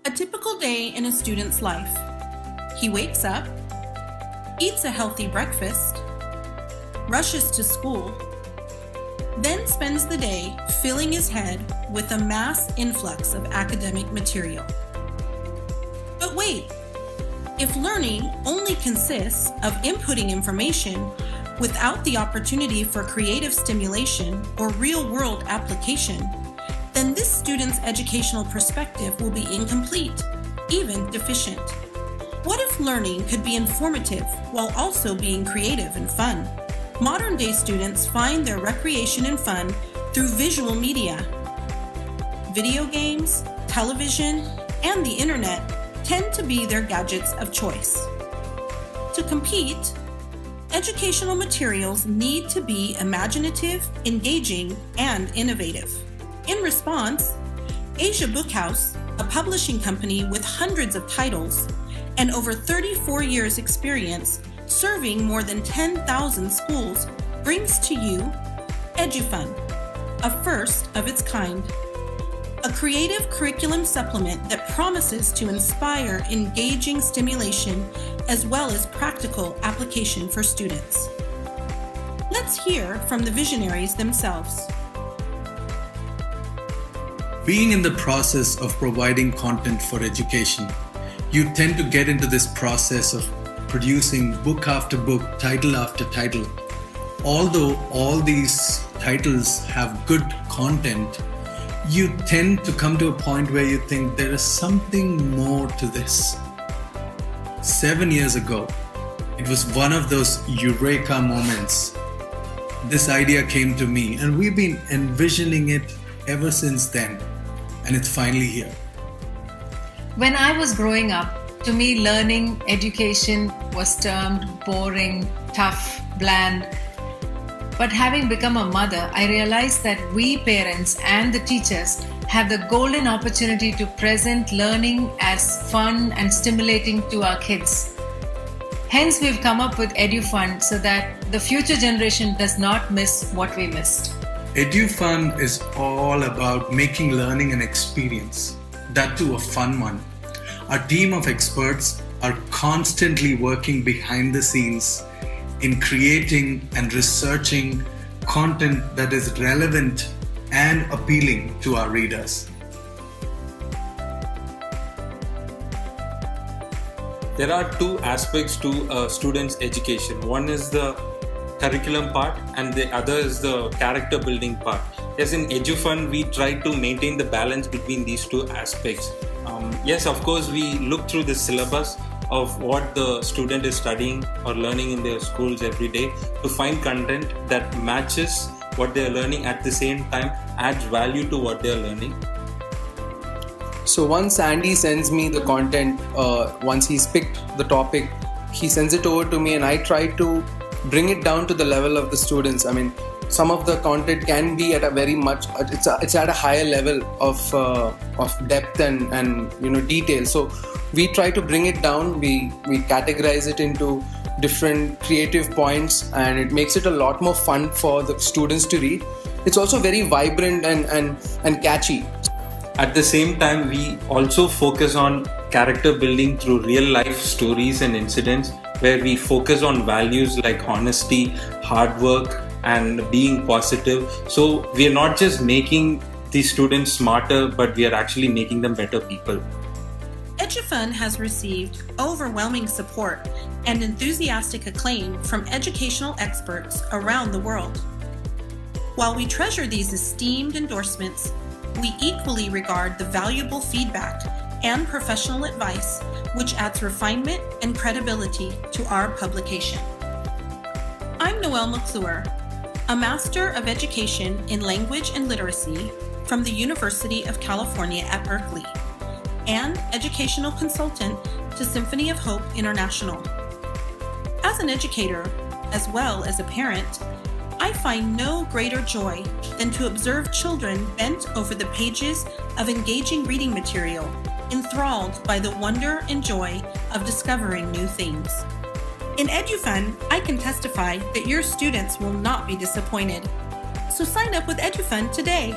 A typical day in a student's life. He wakes up, eats a healthy breakfast, rushes to school, then spends the day filling his head with a mass influx of academic material. But wait, if learning only consists of inputting information without the opportunity for creative stimulation or real-world application, then this student's educational perspective will be incomplete, even deficient. What if learning could be informative while also being creative and fun? Modern-day students find their recreation and fun through visual media. Video games, television, and the internet tend to be their gadgets of choice. To compete, educational materials need to be imaginative, engaging, and innovative. In response, Asia Book House, a publishing company with hundreds of titles and over 34 years experience serving more than 10,000 schools, brings to you Edufun, a first of its kind. A creative curriculum supplement that promises to inspire engaging stimulation as well as practical application for students. Let's hear from the visionaries themselves. Being in the process of providing content for education, you tend to get into this process of producing book after book, title after title. Although all these titles have good content, you tend to come to a point where you think there is something more to this. 7 years ago, it was one of those eureka moments. This idea came to me, and we've been envisioning it ever since then, and it's finally here. When I was growing up, to me, learning, education was termed boring, tough, bland. But having become a mother, I realized that we parents and the teachers have the golden opportunity to present learning as fun and stimulating to our kids. Hence, we've come up with Edufun so that the future generation does not miss what we missed. Edufun is all about making learning an experience, that too a fun one. Our team of experts are constantly working behind the scenes in creating and researching content that is relevant and appealing to our readers. There are two aspects to a student's education. One is the curriculum part and the other is the character building part. Yes, in Edufun, we try to maintain the balance between these two aspects. Yes, of course, we look through the syllabus of what the student is studying or learning in their schools every day to find content that matches what they are learning, at the same time adds value to what they are learning. So once Andy sends me the content, once he's picked the topic, he sends it over to me and I try to bring it down to the level of the students. I mean, some of the content can be at a very much, it's at a higher level of depth and detail. So we try to bring it down. We categorize it into different creative points, and it makes it a lot more fun for the students to read. It's also very vibrant and catchy. At the same time, we also focus on character building through real life stories and incidents where we focus on values like honesty, hard work, and being positive. So we are not just making these students smarter, but we are actually making them better people. Edufun has received overwhelming support and enthusiastic acclaim from educational experts around the world. While we treasure these esteemed endorsements, we equally regard the valuable feedback and professional advice which adds refinement and credibility to our publication. I'm Noelle McClure, a Master of Education in Language and Literacy from the University of California at Berkeley, and educational consultant to Symphony of Hope International. As an educator, as well as a parent, I find no greater joy than to observe children bent over the pages of engaging reading material, enthralled by the wonder and joy of discovering new things. In Edufun, I can testify that your students will not be disappointed. So sign up with Edufun today.